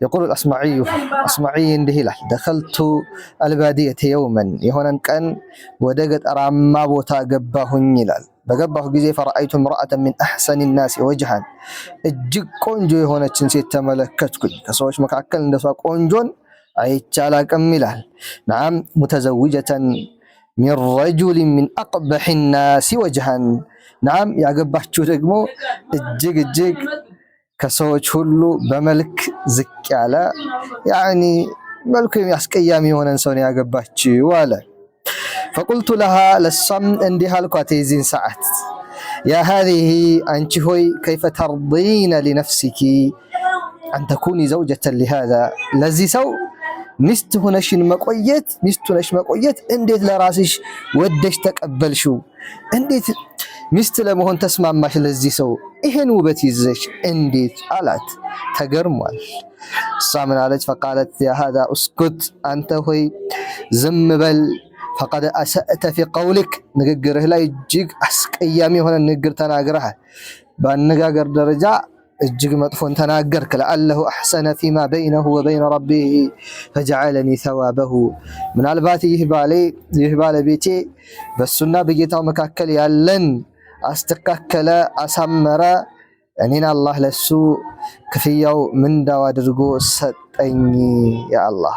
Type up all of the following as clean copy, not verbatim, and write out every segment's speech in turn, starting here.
يقول الأصمعي اندهيله دخلت البادية يوما يهونن كان ودقت أرام بوتا قباهن يلال بقباه جزي فرأيت امرأة من أحسن الناس وجها እጅግ ቆንጆ የሆነችን ሴት ተመለከትኩኝ ከሰዎች መካከል እንደሷ ቆንጆን አይቻላቅም ይላል نعم متزوجة من رجل من أقبح الناس وجها نعم ያገባችው ደግሞ እጅግ ከሰዎች ሁሉ በመልክ ዝቅ ያለ يعني መልኩ ያስቀያሚ የሆነን ሰው ነው ያገባችው አለ فقلت لها للصم اندي هالكوات يزين ساعات يا هذه أنت هوي كيف ترضين لنفسك أن تكوني زوجة لهذا لذي سو مست هناش مقويت انديت لراسش ودش تقبل شو انديت مست لمهون تسمع ماش لذي سو إهن وبتي زش انديت قالت تقرمال الصامن عليك فقالت يا هذا اسكت أنت هوي زم بل فقد أسأت في قولك نقره لا يجيك أسقيامي هنا نقر تناقرها بأنقاقر درجة الجيك مطفون تناقرك لعله أحسن فيما بينه وبين ربه فجعلني ثوابه من الباتي يهبالي بيتي بالسنة بجيته مكاكل يالن أستقاكل أسمر يعني الله لسوء كفيو من دوادرقو ستأني يا الله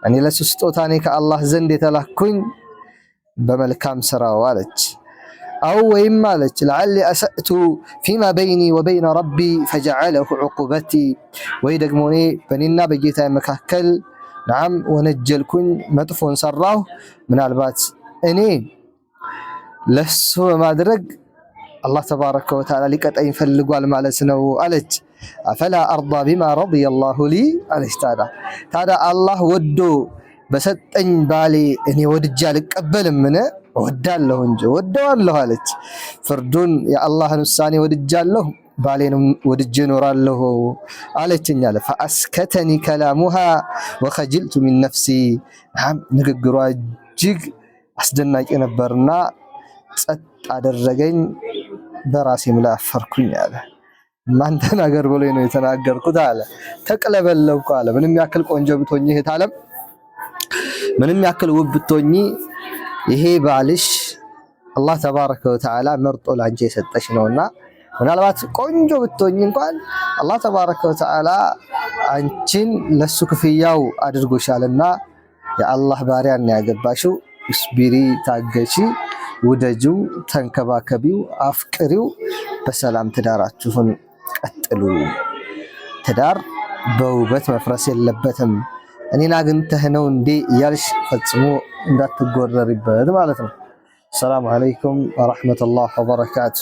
أني لسستوتاني كالله زندي تلكين بملكام سرا والج أو وإما لج لعلي أسأت فيما بيني وبين ربي فجعله عقوبتي ويدقموني بنينا بجيتا مكاكل نعم ونجلكن مطفون سراه من البات أني لسو ما درق الله تبارك وتعالى لقد أين فلقوا المعلى سنو ألج أفلا أرضى بما رضي الله لي عليه تعالى الله ودو بسطن بالي اني ودجالك قبل منه ودالله እንጂ ወደዋለሁ አለች ፍርዱን የአላህ ንሳኔ ወድጃለሁ ባሌንም ወድጄ ኖራለሁ አለችኝ አለ فاسكتني كلامها وخجلت من نفسي ንግግሯ እጅግ አስደናቂ ነበርና ጸጥ አደረገኝ በራሴም ላይ አፈርኩኝ አለ ማን ተናገር ብሎኝ ነው የተናገርኩት አለ ተቀለበለብኩ አለ ምንም ያክል ቆንጆ ብትሆኚ እህት ዓለም ምንም ያክል ውብ ብትሆኚ ይሄ ባልሽ አላህ ተባረከ ወተዓላ መርጦ ላንቺ የሰጠሽ ነውና ምናልባት ቆንጆ ብትሆኚ እንኳን አላህ ተባረከ ወተዓላ አንቺን ለሱ ክፍያው አድርጎሻልና የአላህ ባሪያን ያገባሽው እስቢሪ ታገሺ ውደጁ ተንከባከቢው አፍቅሪው በሰላም ትዳራችሁን ቀጥሉ ትዳር በውበት መፍረስ የለበትም እኔን አግኝተህ ነው እንዴ ያልሽ ፈጽሞ እንዳትጎረሪበት ማለት ነው ሰላም አለይኩም ወራህመቱላሂ ወበረካቱ